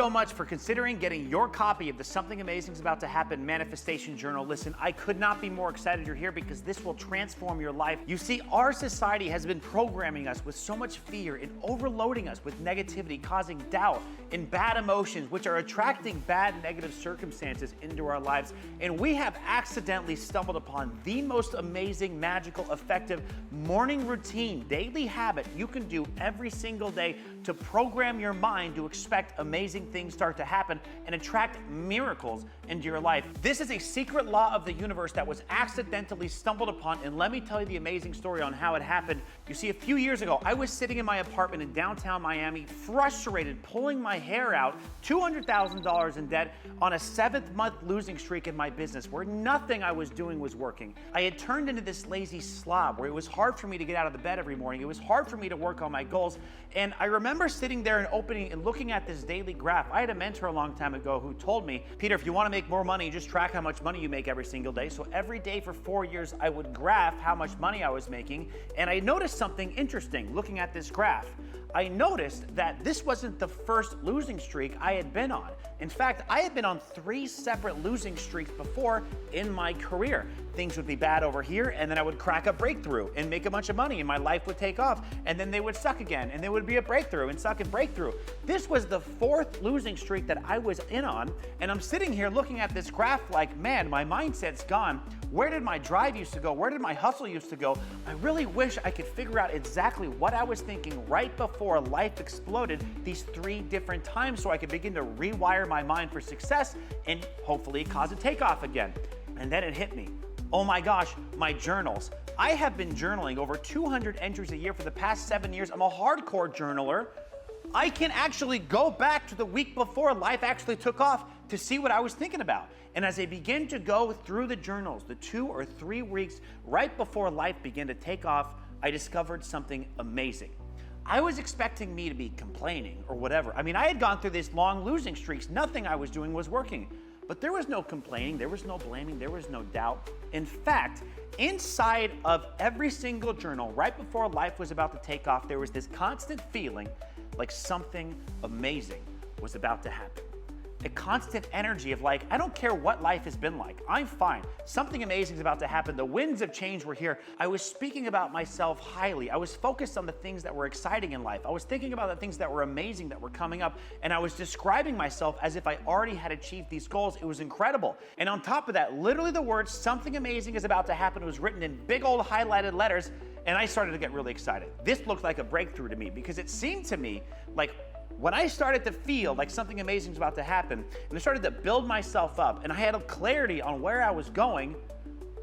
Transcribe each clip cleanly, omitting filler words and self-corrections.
so much for considering getting your copy of the Something Amazing is About to Happen Manifestation Journal. Listen, I could not be more excited you're here because this will transform your life. You see, our society has been programming us with so much fear and overloading us with negativity, causing doubt and bad emotions, which are attracting bad negative circumstances into our lives. And we have accidentally stumbled upon the most amazing, magical, effective morning routine, daily habit you can do every single day to program your mind to expect amazing things start to happen and attract miracles into your life. This is a secret law of the universe that was accidentally stumbled upon, and let me tell you the amazing story on how it happened. You see, a few years ago, I was sitting in my apartment in downtown Miami, frustrated, pulling my hair out, $200,000 in debt on a 7th-month losing streak in my business where nothing I was doing was working. I had turned into this lazy slob where it was hard for me to get out of the bed every morning. It was hard for me to work on my goals. And I remember sitting there and opening and looking at this daily graph. I had a mentor a long time ago who told me, Peter, if you want to make more money, just track how much money you make every single day. So every day for 4 years, I would graph how much money I was making. And I noticed something interesting looking at this graph. I noticed that this wasn't the first losing streak I had been on. In fact, I had been on 3 separate losing streaks before in my career. Things would be bad over here, and then I would crack a breakthrough and make a bunch of money, and my life would take off, and then they would suck again, and there would be a breakthrough and suck and breakthrough. This was the 4th losing streak that I was in on, and I'm sitting here looking at this graph like, man, my mindset's gone. Where did my drive used to go? Where did my hustle used to go? I really wish I could figure out exactly what I was thinking right before life exploded these 3 different times so I could begin to rewire my mind for success and hopefully cause a takeoff again. And then it hit me. Oh my gosh, my journals. I have been journaling over 200 entries a year for the past 7 years. I'm a hardcore journaler. I can actually go back to the week before life actually took off to see what I was thinking about. And as I begin to go through the journals, the 2 or 3 weeks right before life began to take off, I discovered something amazing. I was expecting me to be complaining or whatever. I mean, I had gone through these long losing streaks. Nothing I was doing was working. But there was no complaining, there was no blaming, there was no doubt. In fact, inside of every single journal, right before life was about to take off, there was this constant feeling like something amazing was about to happen. A constant energy of like, I don't care what life has been like, I'm fine. Something amazing is about to happen. The winds of change were here. I was speaking about myself highly. I was focused on the things that were exciting in life. I was thinking about the things that were amazing that were coming up, and I was describing myself as if I already had achieved these goals. It was incredible. And on top of that, literally the words, something amazing is about to happen, was written in big old highlighted letters, and I started to get really excited. This looked like a breakthrough to me because it seemed to me like when I started to feel like something amazing was about to happen, and I started to build myself up, and I had a clarity on where I was going,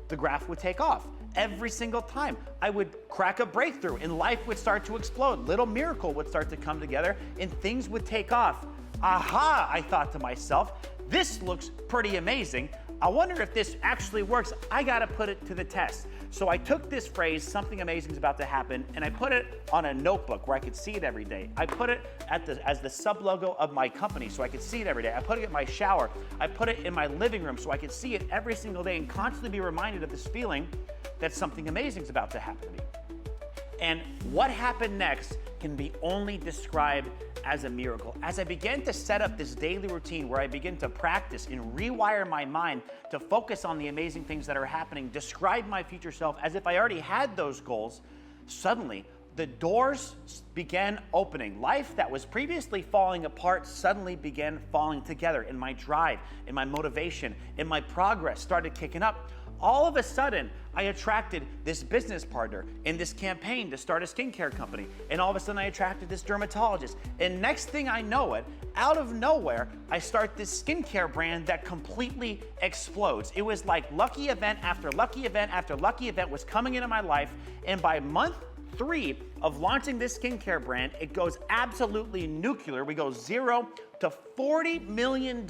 the graph would take off. Every single time I would crack a breakthrough and life would start to explode. Little miracle would start to come together and things would take off. Aha, I thought to myself, this looks pretty amazing. I wonder if this actually works. I gotta put it to the test. So I took this phrase, something amazing is about to happen, and I put it on a notebook where I could see it every day. I put it as the sub-logo of my company so I could see it every day. I put it in my shower. I put it in my living room so I could see it every single day and constantly be reminded of this feeling that something amazing is about to happen to me. And what happened next can be only described as a miracle. As I began to set up this daily routine where I begin to practice and rewire my mind to focus on the amazing things that are happening, describe my future self as if I already had those goals, suddenly the doors began opening. Life that was previously falling apart suddenly began falling together, and my drive, and my motivation, and my progress started kicking up. All of a sudden, I attracted this business partner in this campaign to start a skincare company. And all of a sudden I attracted this dermatologist. And next thing I know it, out of nowhere, I start this skincare brand that completely explodes. It was like lucky event after lucky event after lucky event was coming into my life. And by month 3 of launching this skincare brand, it goes absolutely nuclear. We go 0 to $40 million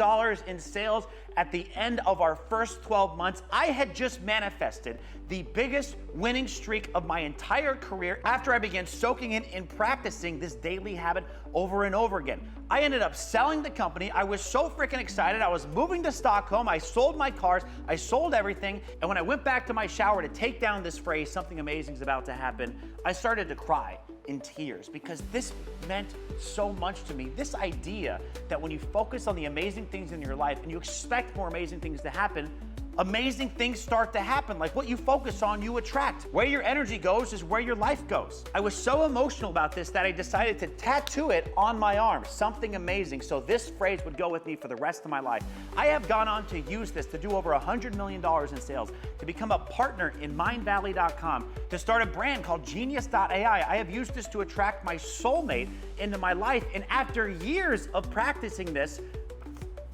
in sales at the end of our first 12 months, I had just manifested the biggest winning streak of my entire career after I began soaking in and practicing this daily habit over and over again. I ended up selling the company. I was so freaking excited. I was moving to Stockholm. I sold my cars. I sold everything. And when I went back to my shower to take down this phrase, something amazing is about to happen, I started to cry in tears because this meant so much to me. This idea that when you focus on the amazing things in your life and you expect more amazing things to happen, amazing things start to happen. Like what you focus on, you attract. Where your energy goes is where your life goes. I was so emotional about this that I decided to tattoo it on my arm, something amazing, so this phrase would go with me for the rest of my life. I have gone on to use this to do over $100 million in sales, to become a partner in mindvalley.com, to start a brand called Genius.ai. I have used this to attract my soulmate into my life, and after years of practicing this,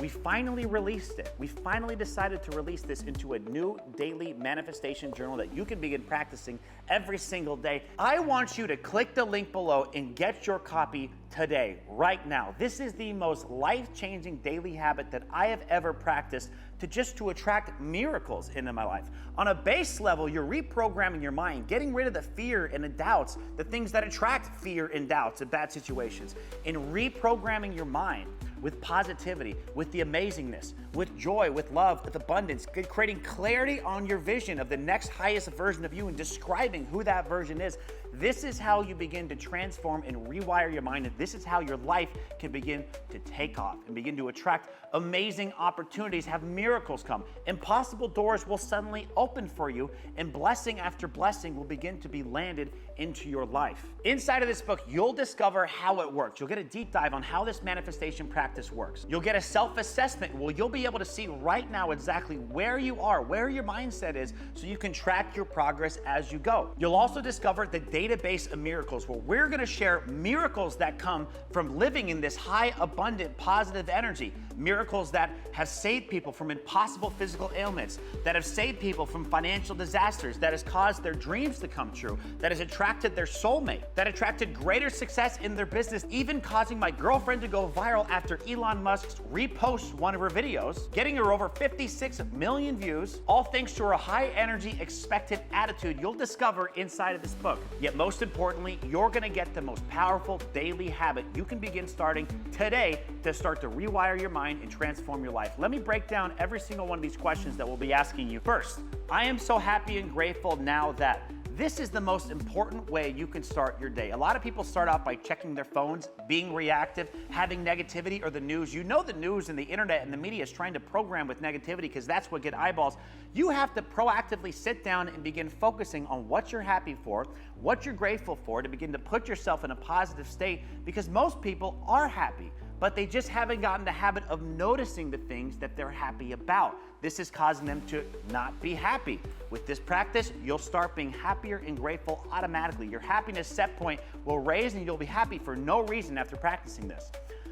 we finally released it. We finally decided to release this into a new daily manifestation journal that you can begin practicing every single day. I want you to click the link below and get your copy today, right now. This is the most life-changing daily habit that I have ever practiced to attract miracles into my life. On a base level, you're reprogramming your mind, getting rid of the fear and the doubts, the things that attract fear and doubts and bad situations, and reprogramming your mind with positivity, with the amazingness, with joy, with love, with abundance, creating clarity on your vision of the next highest version of you and describing who that version is. This is how you begin to transform and rewire your mind, and this is how your life can begin to take off and begin to attract amazing opportunities, have miracles come. Impossible doors will suddenly open for you, and blessing after blessing will begin to be landed into your life. Inside of this book, you'll discover how it works. You'll get a deep dive on how this manifestation practice works. You'll get a self-assessment where you'll be able to see right now exactly where you are, where your mindset is, so you can track your progress as you go. You'll also discover the database of miracles, where we're gonna share miracles that come from living in this high, abundant, positive energy. Miracles that have saved people from impossible physical ailments, that have saved people from financial disasters, that has caused their dreams to come true, that has attracted their soulmate, that attracted greater success in their business, even causing my girlfriend to go viral after Elon Musk reposts one of her videos, getting her over 56 million views, all thanks to her high energy, expectant attitude you'll discover inside of this book. Yet most importantly, you're gonna get the most powerful daily habit you can begin starting today to start to rewire your mind and transform your life. Let me break down every single one of these questions that we'll be asking you. First, I am so happy and grateful now that this is the most important way you can start your day. A lot of people start out by checking their phones, being reactive, having negativity or the news. You know the news and the internet and the media is trying to program with negativity because that's what gets eyeballs. You have to proactively sit down and begin focusing on what you're happy for, what you're grateful for, to begin to put yourself in a positive state, because most people are happy, but they just haven't gotten the habit of noticing the things that they're happy about. This is causing them to not be happy. With this practice, you'll start being happier and grateful automatically. Your happiness set point will raise and you'll be happy for no reason after practicing this.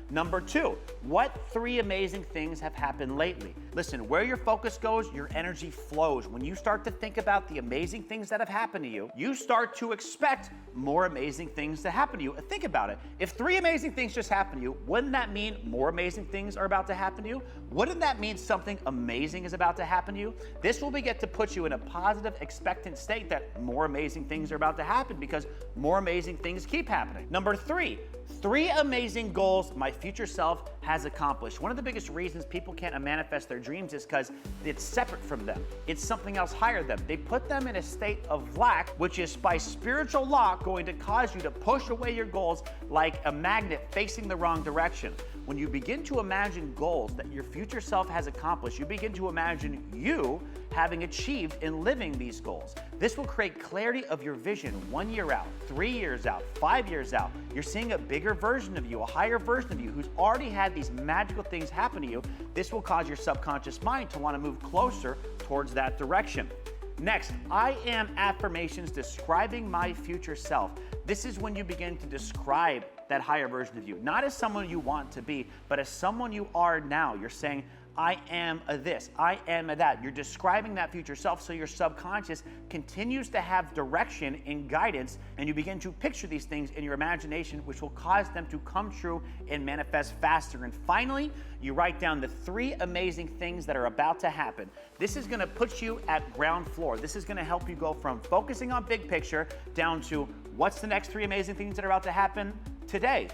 Number two, what 3 amazing things have happened lately? Listen, where your focus goes, your energy flows. When you start to think about the amazing things that have happened to you, you start to expect more amazing things to happen to you. Think about it. If 3 amazing things just happened to you, wouldn't that mean more amazing things are about to happen to you? Wouldn't that mean something amazing is about to happen to you? This will begin to put you in a positive, expectant state that more amazing things are about to happen, because more amazing things keep happening. Number 3, 3 amazing goals my future self has accomplished. One of the biggest reasons people can't manifest their dreams is because it's separate from them. It's something else higher than them. They put them in a state of lack, which is by spiritual law going to cause you to push away your goals like a magnet facing the wrong direction. When you begin to imagine goals that your future self has accomplished, you begin to imagine you having achieved and living these goals. This will create clarity of your vision 1 year out, 3 years out, 5 years out. You're seeing a bigger version of you, a higher version of you who's already had these magical things happen to you. This will cause your subconscious mind to want to move closer towards that direction. Next, I am affirmations describing my future self. This is when you begin to describe that higher version of you, not as someone you want to be, but as someone you are now. You're saying, I am a this, I am a that. You're describing that future self so your subconscious continues to have direction and guidance, and you begin to picture these things in your imagination, which will cause them to come true and manifest faster. And finally, you write down the 3 amazing things that are about to happen. This is gonna put you at ground floor. This is gonna help you go from focusing on big picture down to what's the next 3 amazing things that are about to happen today,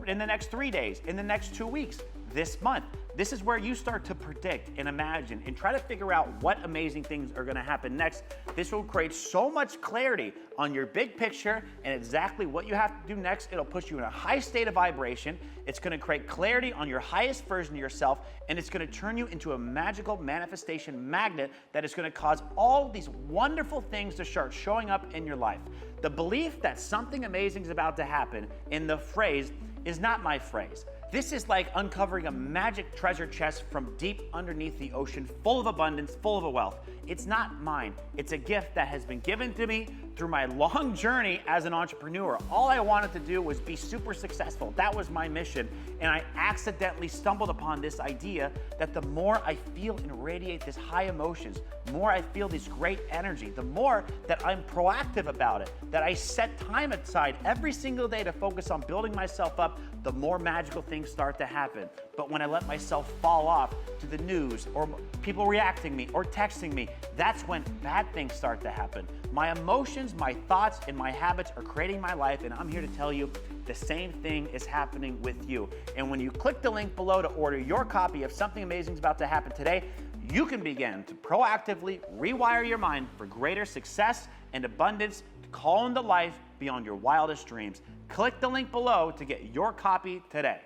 in the next 3 days, in the next 2 weeks, this month. This is where you start to predict and imagine and try to figure out what amazing things are gonna happen next. This will create so much clarity on your big picture and exactly what you have to do next. It'll put you in a high state of vibration. It's gonna create clarity on your highest version of yourself, and it's gonna turn you into a magical manifestation magnet that is gonna cause all these wonderful things to start showing up in your life. The belief that something amazing is about to happen in the phrase is not my phrase. This is like uncovering a magic treasure chest from deep underneath the ocean, full of abundance, full of wealth. It's not mine. It's a gift that has been given to me through my long journey as an entrepreneur. All I wanted to do was be super successful. That was my mission. And I accidentally stumbled upon this idea that the more I feel and radiate this high emotions, the more I feel this great energy, the more that I'm proactive about it, that I set time aside every single day to focus on building myself up, the more magical things start to happen. But when I let myself fall off to the news or people reacting me or texting me, that's when bad things start to happen. My emotions, my thoughts, and my habits are creating my life, and I'm here to tell you the same thing is happening with you. And when you click the link below to order your copy of Something Amazing is About to Happen Today, you can begin to proactively rewire your mind for greater success and abundance to call into life beyond your wildest dreams. Click the link below to get your copy today.